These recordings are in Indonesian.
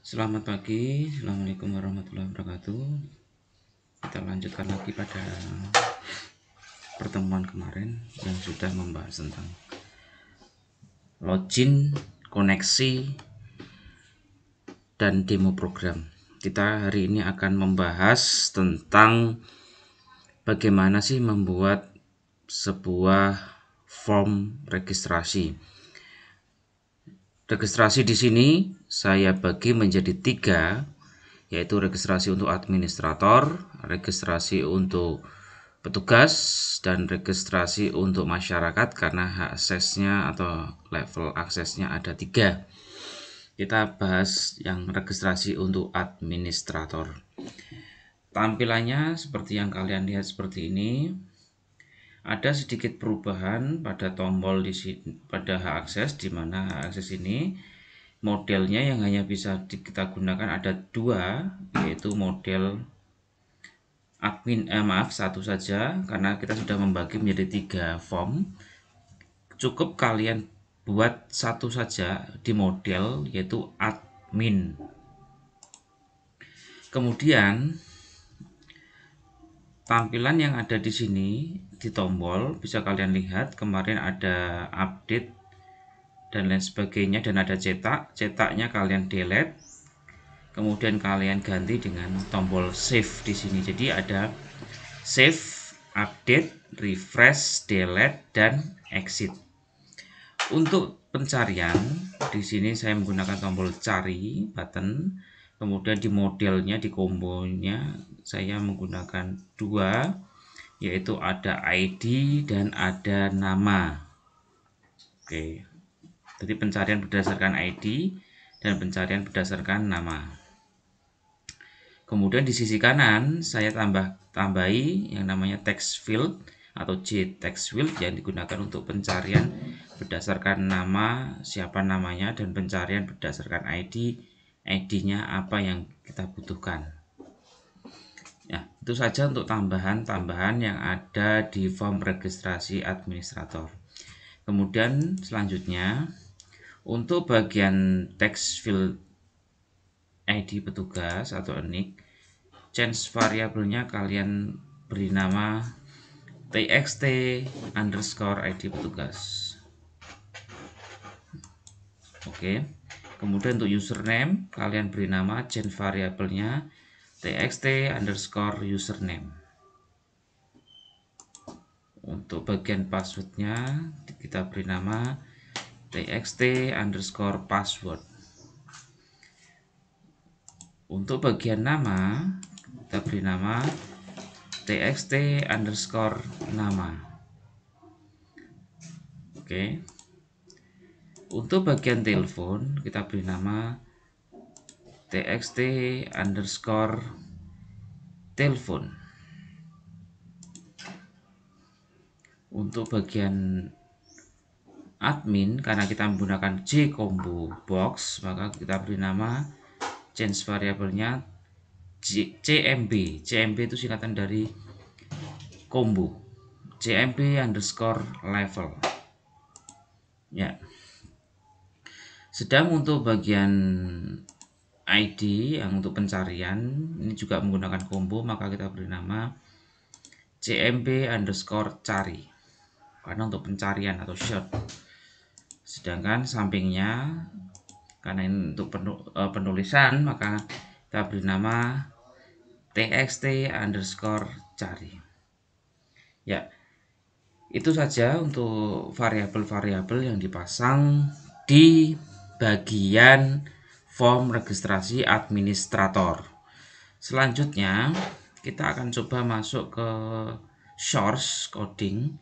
Selamat pagi, Assalamualaikum warahmatullahi wabarakatuh. Kita lanjutkan lagi pada pertemuan kemarin yang sudah membahas tentang login, koneksi, dan demo program. Kita hari ini akan membahas tentang bagaimana sih membuat sebuah form registrasi. Registrasi di sini saya bagi menjadi 3, yaitu registrasi untuk administrator, registrasi untuk petugas, dan registrasi untuk masyarakat karena hak aksesnya atau level aksesnya ada 3. Kita bahas yang registrasi untuk administrator. Tampilannya seperti yang kalian lihat seperti ini. Ada sedikit perubahan pada tombol di sini, pada hak akses, di mana hak akses ini modelnya yang hanya bisa kita gunakan ada 2, yaitu model admin, satu saja karena kita sudah membagi menjadi 3 form. Cukup kalian buat satu saja di model, yaitu admin. Kemudian tampilan yang ada di sini di tombol bisa kalian lihat, kemarin ada update dan lain sebagainya, dan ada cetaknya kalian delete, kemudian kalian ganti dengan tombol save di sini. Jadi ada save, update, refresh, delete, dan exit. Untuk pencarian di sini saya menggunakan tombol cari button, kemudian di modelnya, di kombonya saya menggunakan 2, yaitu ada ID dan ada nama. Oke, jadi pencarian berdasarkan ID dan pencarian berdasarkan nama. Kemudian di sisi kanan saya tambahi yang namanya text field atau J text field yang digunakan untuk pencarian berdasarkan nama, siapa namanya, dan pencarian berdasarkan ID-nya apa yang kita butuhkan. Ya, itu saja untuk tambahan-tambahan yang ada di form registrasi administrator. Kemudian selanjutnya untuk bagian text field ID petugas atau NIK, change variabelnya kalian beri nama txt underscore ID petugas. Oke. Kemudian untuk username kalian beri nama change variabelnya txt underscore username. Untuk bagian passwordnya kita beri nama txt underscore password. Untuk bagian nama kita beri nama txt underscore nama. Oke. Untuk bagian telepon kita beri nama txt underscore telepon. Untuk bagian admin, karena kita menggunakan J combo box, maka kita beri nama change variabelnya CMB. CMB itu singkatan dari combo, CMB underscore level. Ya. Sedang untuk bagian ID yang untuk pencarian ini juga menggunakan combo, maka kita beri nama CMB underscore cari karena untuk pencarian atau short. Sedangkan sampingnya karena ini untuk penulisan, maka kita beri nama txt underscore cari. Ya, itu saja untuk variabel-variabel yang dipasang di bagian form registrasi administrator. Selanjutnya kita akan coba masuk ke source coding.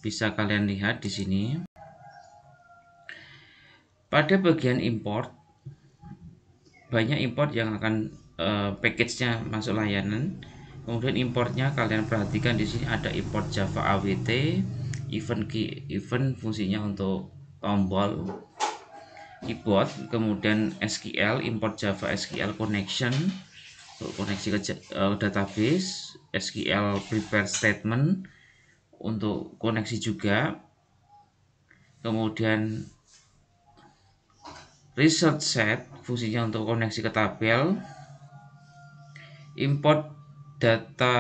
Bisa kalian lihat di sini. Pada bagian import, banyak import yang akan package-nya masuk layanan. Kemudian importnya kalian perhatikan di sini ada import Java AWT, event key, event fungsinya untuk tombol keyboard, kemudian SQL, import Java SQL connection untuk koneksi ke database, SQL prepare statement untuk koneksi juga, kemudian Result set fungsinya untuk koneksi ke tabel. Import data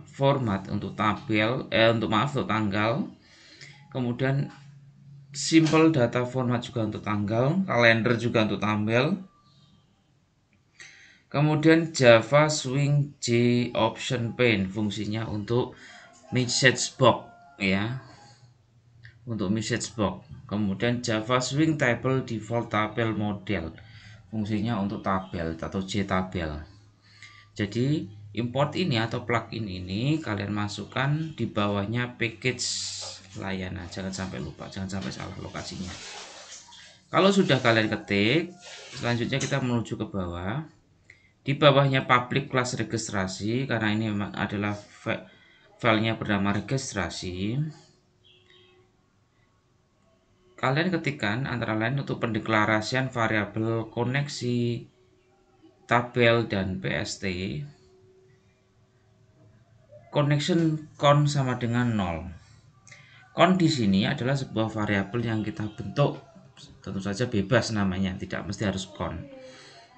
format untuk tabel, untuk tanggal. Kemudian simple data format juga untuk tanggal, kalender juga untuk tabel. Kemudian Java Swing J Option Pane fungsinya untuk message box ya, untuk message box. Kemudian Java Swing Table Default Tabel Model fungsinya untuk tabel atau J tabel. Jadi import ini atau plugin ini kalian masukkan di bawahnya package layanan, jangan sampai lupa, jangan sampai salah lokasinya. Kalau sudah kalian ketik, selanjutnya kita menuju ke bawah. Di bawahnya public class registrasi, karena ini adalah filenya bernama registrasi. Kalian ketikkan antara lain untuk pendeklarasian variabel koneksi tabel dan PST. Connection con sama dengan 0. Con di sini adalah sebuah variabel yang kita bentuk, tentu saja bebas namanya, tidak mesti harus con.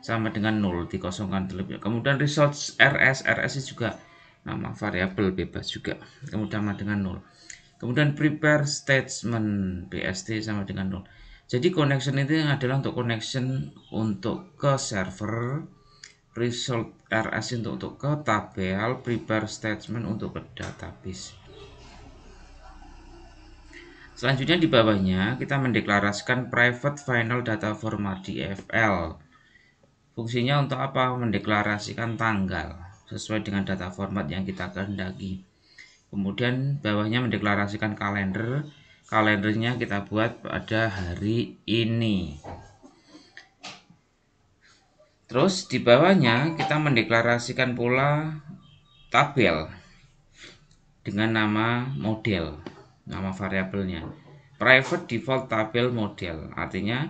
Sama dengan 0, dikosongkan terlebih. Kemudian result RS juga nama variabel bebas juga. Kemudian sama dengan 0. Kemudian prepare statement BST sama dengan 0. Jadi connection itu adalah untuk connection untuk ke server, result RS untuk ke tabel, prepare statement untuk ke database. Selanjutnya di bawahnya kita mendeklarasikan private final data format DFL. Fungsinya untuk apa? Mendeklarasikan tanggal sesuai dengan data format yang kita kehendaki. Kemudian bawahnya mendeklarasikan kalender. Kalendernya kita buat pada hari ini. Terus di bawahnya kita mendeklarasikan pula tabel dengan nama model, nama variabelnya. Private default tabel model, artinya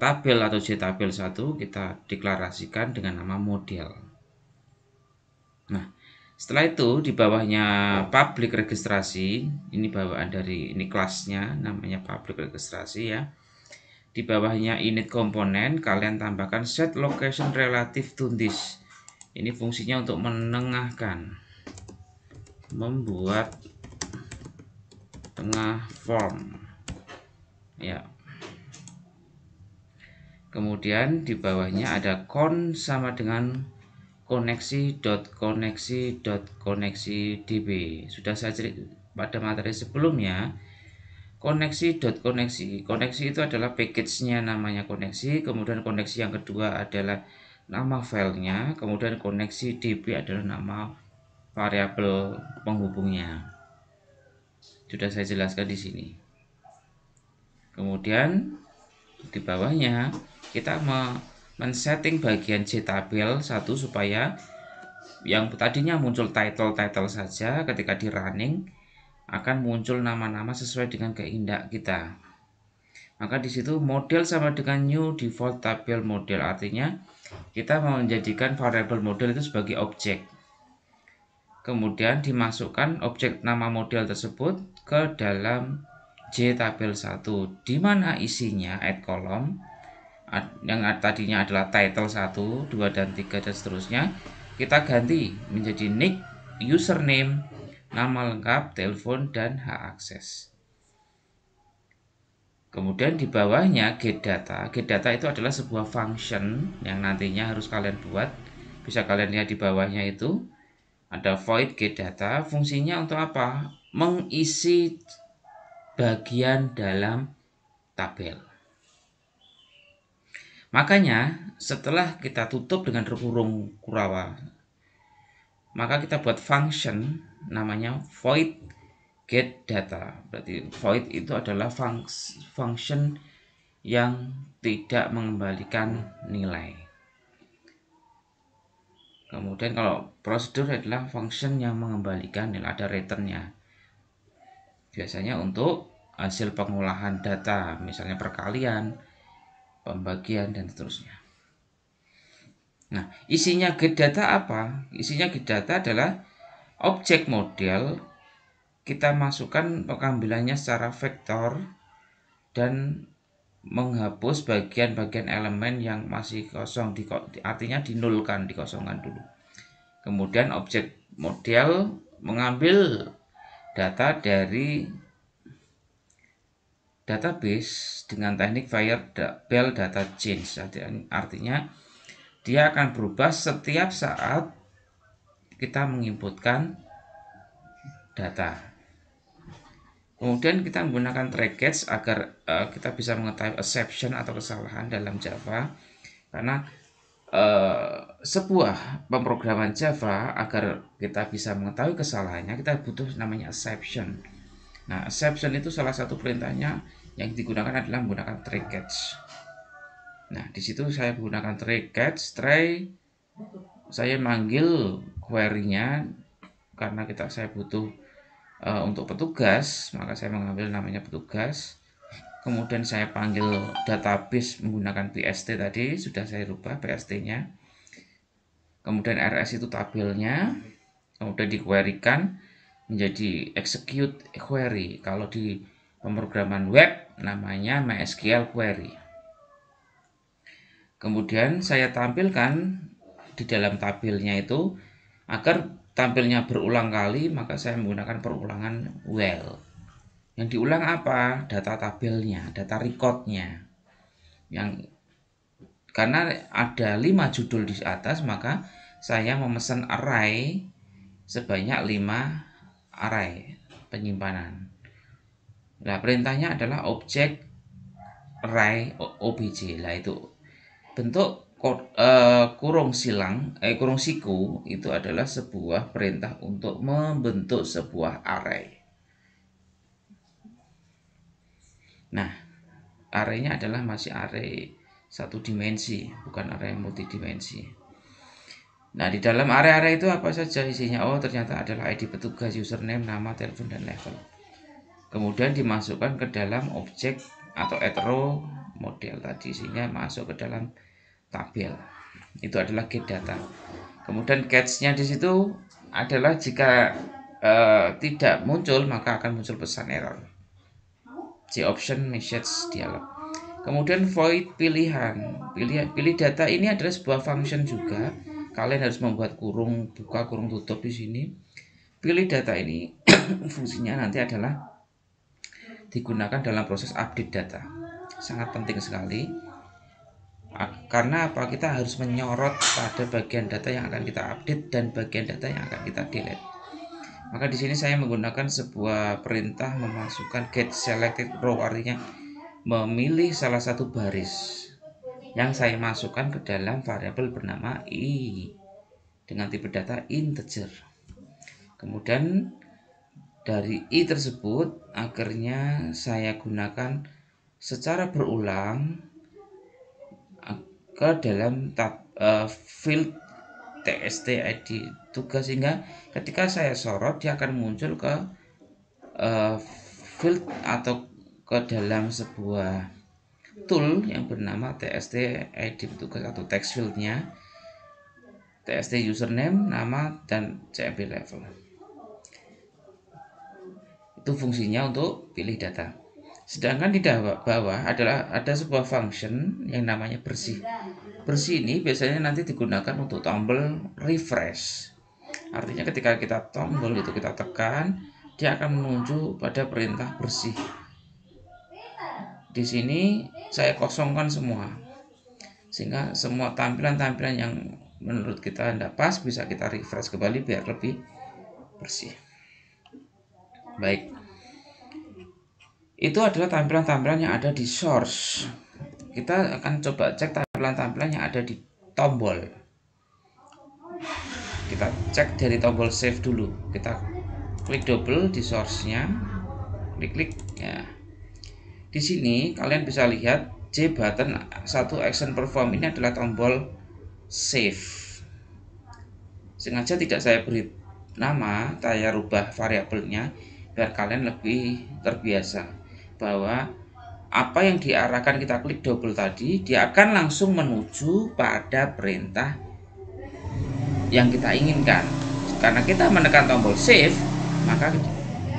tabel atau JTabel 1 kita deklarasikan dengan nama model. Nah, setelah itu di bawahnya public registrasi, ini bawaan dari ini kelasnya namanya public registrasi ya. Di bawahnya init komponen kalian tambahkan set location relative to this. Ini fungsinya untuk menengahkan, membuat tengah form ya. Kemudian di bawahnya ada con sama dengan koneksi.koneksi.koneksi.db. Sudah saya cerita pada materi sebelumnya. Koneksi itu adalah package-nya, namanya koneksi. Kemudian koneksi yang kedua adalah nama filenya. Kemudian koneksi db adalah nama variabel penghubungnya. Sudah saya jelaskan di sini. Kemudian di bawahnya kita men-setting bagian JTabel 1 supaya yang tadinya muncul title saja ketika di running akan muncul nama-nama sesuai dengan kehendak kita. Maka di situ model sama dengan new default tabel model, artinya kita menjadikan variabel model itu sebagai objek. Kemudian dimasukkan objek nama model tersebut ke dalam JTabel 1, di mana isinya add column yang tadinya adalah title 1, 2 dan 3 dan seterusnya, kita ganti menjadi nick, username, nama lengkap, telepon dan hak akses. Kemudian di bawahnya get data. Get data itu adalah sebuah function yang nantinya harus kalian buat. Bisa kalian lihat di bawahnya itu ada void get data. Fungsinya untuk apa? Mengisi bagian dalam tabel. Makanya setelah kita tutup dengan kurung kurawa, maka kita buat function namanya void get data. Berarti void itu adalah function yang tidak mengembalikan nilai. Kemudian kalau prosedur adalah function yang mengembalikan nilai, ada returnnya. Biasanya untuk hasil pengolahan data, misalnya perkalian, pembagian dan seterusnya. Nah, isinya get data apa? Isinya get data adalah objek model, kita masukkan pengambilannya secara vektor dan menghapus bagian-bagian elemen yang masih kosong, artinya dinulkan, dikosongkan dulu. Kemudian objek model mengambil data dari database dengan teknik variable data change. Artinya dia akan berubah setiap saat kita menginputkan data. Kemudian kita menggunakan try catch agar kita bisa mengetahui exception atau kesalahan dalam Java. Karena sebuah pemrograman Java, agar kita bisa mengetahui kesalahannya, kita butuh namanya exception. Nah, exception itu salah satu perintahnya yang digunakan adalah menggunakan try catch. Nah, di situ saya menggunakan try catch, saya manggil query-nya karena saya butuh untuk petugas, maka saya mengambil namanya petugas. Kemudian saya panggil database menggunakan PST tadi, sudah saya rubah PST-nya. Kemudian RS itu tabelnya, kemudian di-query-kan menjadi execute query. Kalau di pemrograman web namanya MySQL query. Kemudian saya tampilkan di dalam tabelnya itu, agar tampilnya berulang kali, maka saya menggunakan perulangan while. Yang diulang apa? Data tabelnya, data recordnya. Karena ada 5 judul di atas, maka saya memesan array sebanyak 5 array penyimpanan. Nah, perintahnya adalah objek array obj. Lah itu bentuk kurung siku itu adalah sebuah perintah untuk membentuk sebuah array. Nah, arraynya adalah masih array satu dimensi, bukan array multidimensi. Nah, di dalam array-array itu apa saja isinya? Oh, ternyata adalah ID petugas, username, nama, telepon, dan level. Kemudian dimasukkan ke dalam objek atau row model tadi, sehingga masuk ke dalam tabel. Itu adalah get data. Kemudian catch-nya di situ adalah jika tidak muncul, maka akan muncul pesan error. C option message dialog. Kemudian void pilihan. Pilih data ini adalah sebuah function juga. Kalian harus membuat kurung buka, kurung tutup di sini. Pilih data ini fungsinya nanti adalah digunakan dalam proses update data. Sangat penting sekali. Karena apa? Kita harus menyorot pada bagian data yang akan kita update dan bagian data yang akan kita delete. Maka di sini saya menggunakan sebuah perintah memasukkan get selected row, artinya memilih salah satu baris yang saya masukkan ke dalam variabel bernama i dengan tipe data integer. Kemudian dari i tersebut akhirnya saya gunakan secara berulang ke dalam field txt id tugas, sehingga ketika saya sorot dia akan muncul ke field atau ke dalam sebuah tool yang bernama txt id petugas atau text fieldnya, txt username, nama, dan cmp level. Itu fungsinya untuk pilih data. Sedangkan di bawah ada sebuah function yang namanya bersih. Bersih ini biasanya nanti digunakan untuk tombol refresh. Artinya ketika kita tombol itu kita tekan, dia akan menuju pada perintah bersih. Di sini saya kosongkan semua, sehingga semua tampilan-tampilan yang menurut kita tidak pas bisa kita refresh kembali biar lebih bersih. Baik, itu adalah tampilan-tampilan yang ada di source. Kita akan coba cek tampilan-tampilan yang ada di tombol. Kita cek dari tombol save dulu. Kita klik double di source-nya, klik ya. Di sini kalian bisa lihat J button 1 action perform ini adalah tombol save. Sengaja tidak saya beri nama, saya rubah variabelnya biar kalian lebih terbiasa bahwa apa yang diarahkan kita klik double tadi, dia akan langsung menuju pada perintah yang kita inginkan. Karena kita menekan tombol save, maka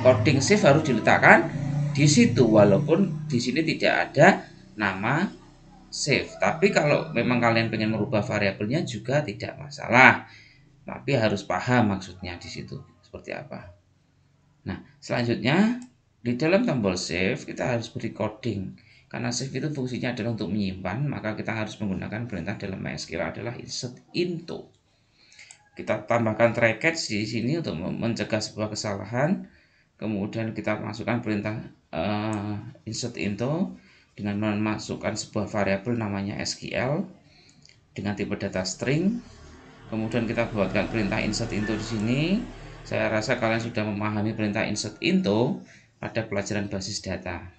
coding save harus diletakkan di situ, walaupun di sini tidak ada nama save. Tapi kalau memang kalian pengen merubah variabelnya juga tidak masalah. Tapi harus paham maksudnya di situ seperti apa. Nah, selanjutnya di dalam tombol save kita harus beri coding. Karena save itu fungsinya adalah untuk menyimpan, maka kita harus menggunakan perintah dalam MySQL adalah insert into. Kita tambahkan bracket di sini untuk mencegah sebuah kesalahan. Kemudian kita masukkan perintah insert into dengan memasukkan sebuah variabel namanya SQL dengan tipe data string. Kemudian kita buatkan perintah insert into di sini. Saya rasa kalian sudah memahami perintah insert into pada pelajaran basis data.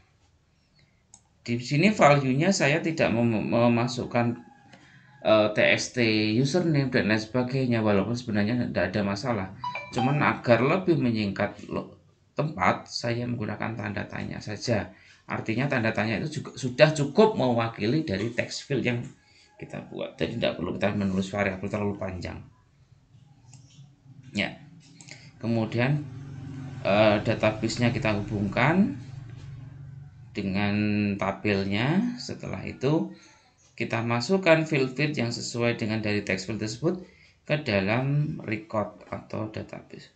Di sini value-nya saya tidak memasukkan txt username dan lain sebagainya, walaupun sebenarnya tidak ada masalah. Cuman agar lebih menyingkat tempat, saya menggunakan tanda tanya saja. Artinya tanda tanya itu juga sudah cukup mewakili dari text field yang kita buat. Jadi tidak perlu kita menulis variabel terlalu panjang. Ya. Kemudian database-nya kita hubungkan dengan tabelnya. Setelah itu kita masukkan field yang sesuai dengan dari text field tersebut ke dalam record atau database,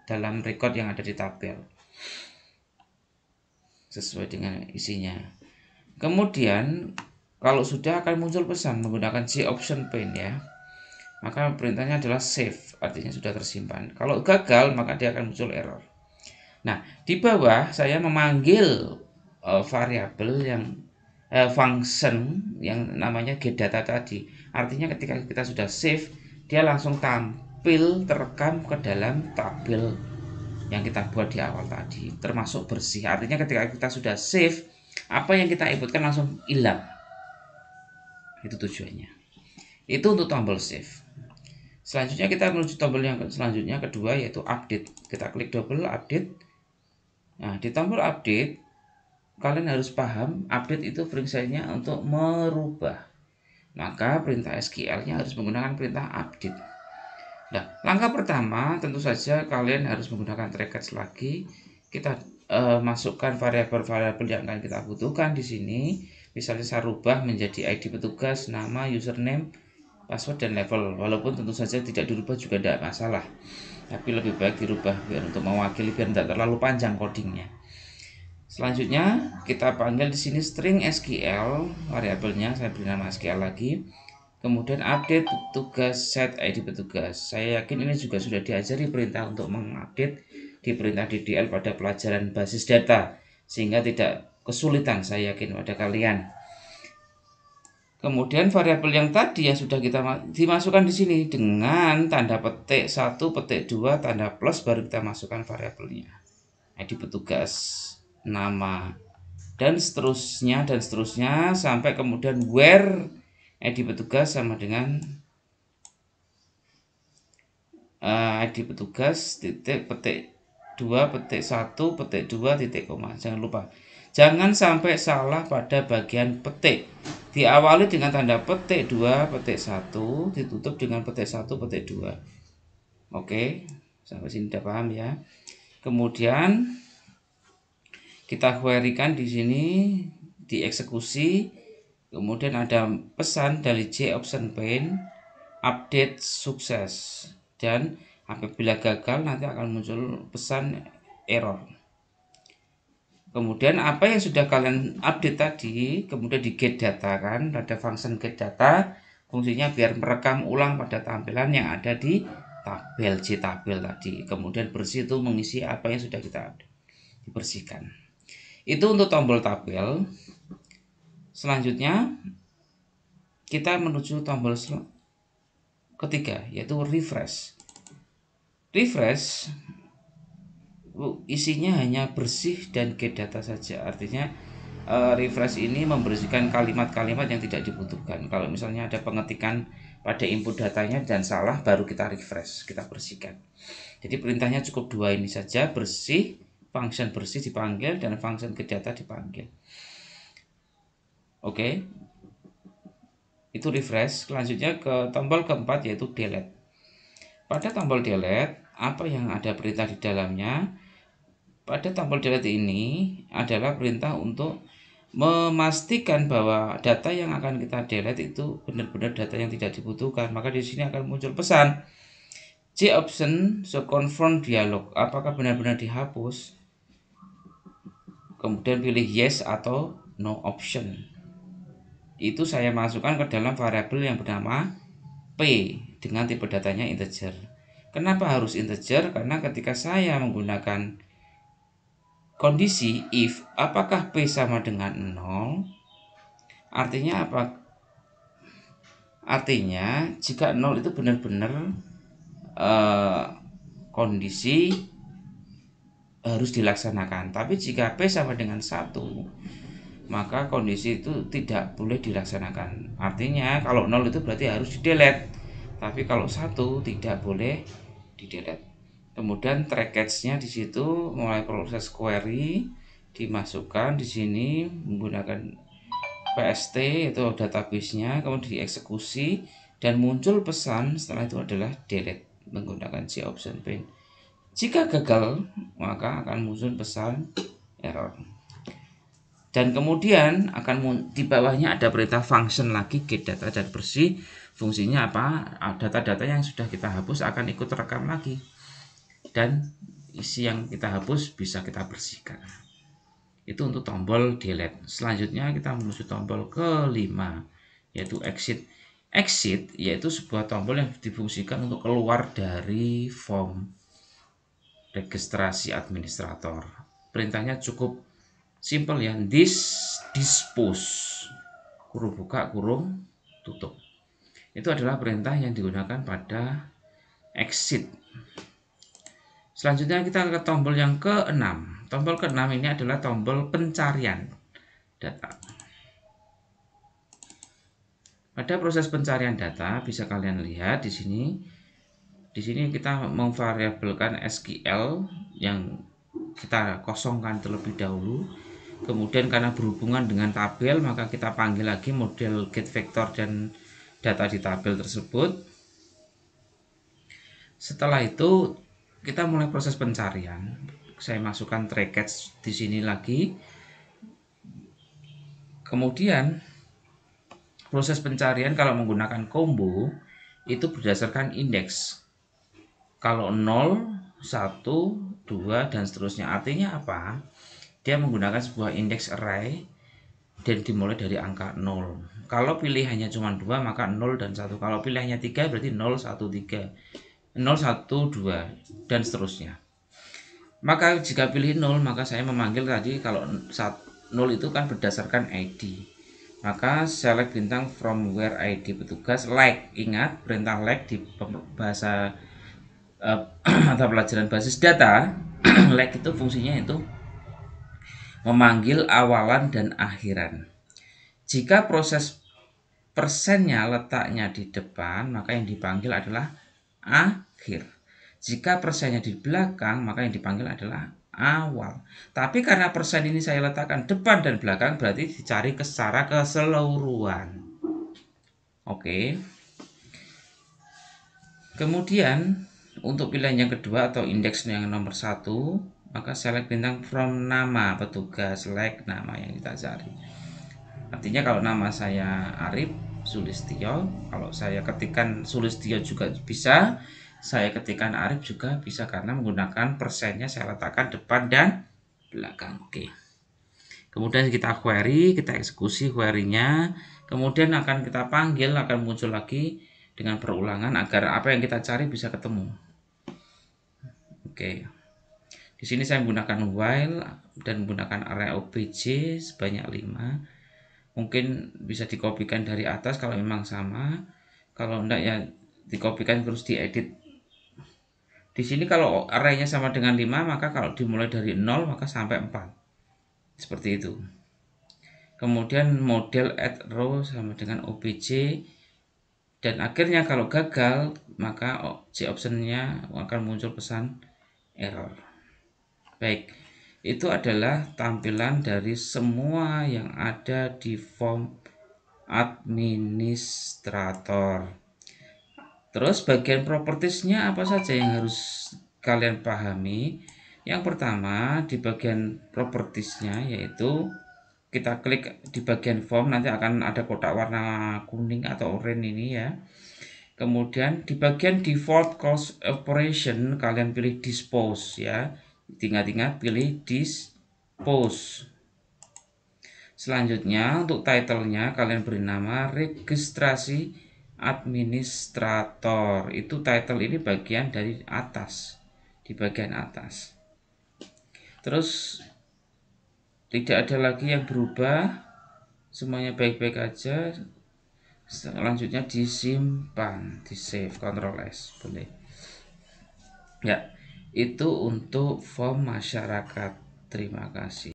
dalam record yang ada di tabel sesuai dengan isinya. Kemudian kalau sudah akan muncul pesan menggunakan C option pane ya, maka perintahnya adalah save, artinya sudah tersimpan. Kalau gagal maka dia akan muncul error. Nah, di bawah saya memanggil variabel yang function yang namanya getData tadi. Artinya ketika kita sudah save, dia langsung tampil terekam ke dalam tabel yang kita buat di awal tadi, termasuk bersih. Artinya ketika kita sudah save, apa yang kita inputkan langsung hilang. Itu tujuannya. Itu untuk tombol save. Selanjutnya kita menuju tombol yang selanjutnya kedua, yaitu update. Kita klik double update. Nah, di tombol update kalian harus paham update itu fungsinya untuk merubah. Maka perintah SQL-nya harus menggunakan perintah update. Nah, langkah pertama tentu saja kalian harus menggunakan bracket lagi. Kita masukkan variabel-variabel yang akan kita butuhkan di sini. Misalnya saya rubah menjadi ID petugas, nama, username, password, dan level. Walaupun tentu saja tidak dirubah juga tidak masalah. Tapi lebih baik dirubah biar untuk mewakili, biar tidak terlalu panjang codingnya. Selanjutnya kita panggil di sini string SQL, variabelnya saya beri nama SQL lagi. Kemudian update petugas set ID petugas. Saya yakin ini juga sudah diajari perintah untuk mengupdate di perintah DDL pada pelajaran basis data, sehingga tidak kesulitan saya yakin pada kalian. Kemudian variabel yang tadi yang sudah kita dimasukkan di sini dengan tanda petik 1, petik 2, tanda plus, baru kita masukkan variabelnya. ID petugas, nama, dan seterusnya sampai kemudian where ID petugas sama dengan ID petugas titik petik 2 petik 1 petik 2 titik koma. Jangan lupa, jangan sampai salah pada bagian petik. Diawali dengan tanda petik 2 petik 1, ditutup dengan petik 1 petik 2. Oke, sampai sini udah paham ya. Kemudian kita query-kan di sini, dieksekusi. Kemudian ada pesan dari C option pane, update sukses, dan apabila gagal nanti akan muncul pesan error. Kemudian apa yang sudah kalian update tadi kemudian di get data, kan ada function get data, fungsinya biar merekam ulang pada tampilan yang ada di tabel C tabel tadi. Kemudian bersih itu mengisi apa yang sudah kita dibersihkan. Itu untuk tombol tabel. Selanjutnya kita menuju tombol ketiga, yaitu refresh. Refresh isinya hanya bersih dan get data saja. Artinya refresh ini membersihkan kalimat-kalimat yang tidak dibutuhkan. Kalau misalnya ada pengetikan pada input datanya dan salah, baru kita refresh, kita bersihkan. Jadi perintahnya cukup dua ini saja, bersih, function bersih dipanggil, dan function get data dipanggil. Oke, itu refresh. Selanjutnya ke tombol keempat, yaitu delete. Pada tombol delete, apa yang ada perintah di dalamnya? Pada tombol delete ini adalah perintah untuk memastikan bahwa data yang akan kita delete itu benar-benar data yang tidak dibutuhkan, maka di sini akan muncul pesan C option so confirm dialog, apakah benar-benar dihapus, kemudian pilih yes atau no option. Itu saya masukkan ke dalam variabel yang bernama P dengan tipe datanya integer. Kenapa harus integer? Karena ketika saya menggunakan kondisi if apakah P sama dengan 0, artinya apa? Artinya jika 0 itu benar-benar kondisi harus dilaksanakan. Tapi jika P sama dengan 1, maka kondisi itu tidak boleh dilaksanakan. Artinya kalau 0 itu berarti harus di delete. Tapi kalau 1 tidak boleh di delete. Kemudian track catch-nya di situ mulai proses query dimasukkan di sini menggunakan PST itu database-nya, kemudian dieksekusi dan muncul pesan setelah itu adalah delete menggunakan C option pin. Jika gagal, maka akan muncul pesan error. Dan kemudian akan di bawahnya ada perintah function lagi get data dan bersih. Fungsinya apa? Data-data yang sudah kita hapus akan ikut terekam lagi. Dan isi yang kita hapus bisa kita bersihkan. Itu untuk tombol delete. Selanjutnya kita menuju tombol kelima, yaitu exit. Exit yaitu sebuah tombol yang difungsikan untuk keluar dari form registrasi administrator. Perintahnya cukup simple ya, dispose kurung buka kurung tutup. Itu adalah perintah yang digunakan pada exit. Selanjutnya kita ke tombol yang ke-6. Tombol ke-6 ini adalah tombol pencarian data. Pada proses pencarian data bisa kalian lihat di sini. Di sini kita memvariabelkan SQL yang kita kosongkan terlebih dahulu. Kemudian karena berhubungan dengan tabel, maka kita panggil lagi model getVector dan data di tabel tersebut. Setelah itu kita mulai proses pencarian. Saya masukkan track catch di sini lagi. Kemudian proses pencarian kalau menggunakan combo itu berdasarkan indeks. Kalau 0, 1, 2 dan seterusnya. Artinya apa? Dia menggunakan sebuah indeks array dan dimulai dari angka 0. Kalau pilihannya cuma 2 maka 0 dan 1. Kalau pilihannya 3 berarti 0, 1, 3. 0, 1, 2 dan seterusnya. Maka jika pilih 0 maka saya memanggil tadi kalau 0 itu kan berdasarkan ID. Maka select bintang from where ID petugas like. Ingat perintah like di bahasa mata pelajaran basis data like itu fungsinya itu memanggil awalan dan akhiran. Jika proses persennya letaknya di depan, maka yang dipanggil adalah akhir. Jika persennya di belakang, maka yang dipanggil adalah awal. Tapi karena persen ini saya letakkan depan dan belakang, berarti dicari secara keseluruhan. Oke. Kemudian untuk pilihan yang kedua atau indeks yang nomor 1, maka select bintang from nama petugas, select nama yang kita cari. Artinya kalau nama saya Arif Sulistyo, kalau saya ketikkan Sulistyo juga bisa, saya ketikkan Arif juga bisa karena menggunakan persennya saya letakkan depan dan belakang. Oke. Kemudian kita query, kita eksekusi query-nya, kemudian akan kita panggil, akan muncul lagi dengan perulangan agar apa yang kita cari bisa ketemu. Oke. Di sini saya menggunakan while dan menggunakan array obj sebanyak 5. Mungkin bisa dikopikan dari atas kalau memang sama. Kalau enggak ya dikopikan terus diedit. Di sini kalau arraynya sama dengan 5, maka kalau dimulai dari 0 maka sampai 4. Seperti itu. Kemudian model add row sama dengan obj. Dan akhirnya kalau gagal maka C optionnya akan muncul pesan error. Baik. Itu adalah tampilan dari semua yang ada di form administrator. Terus bagian propertiesnya apa saja yang harus kalian pahami? Yang pertama di bagian propertiesnya yaitu kita klik di bagian form, nanti akan ada kotak warna kuning atau oranye ini ya. Kemudian di bagian default course operation kalian pilih dispose ya. Ingat-ingat pilih dispose. Selanjutnya untuk title-nya kalian beri nama registrasi administrator. Itu title ini bagian dari atas, di bagian atas. Terus tidak ada lagi yang berubah, semuanya baik-baik aja. Selanjutnya disimpan, di save, Ctrl S boleh. Ya, itu untuk form masyarakat. Terima kasih.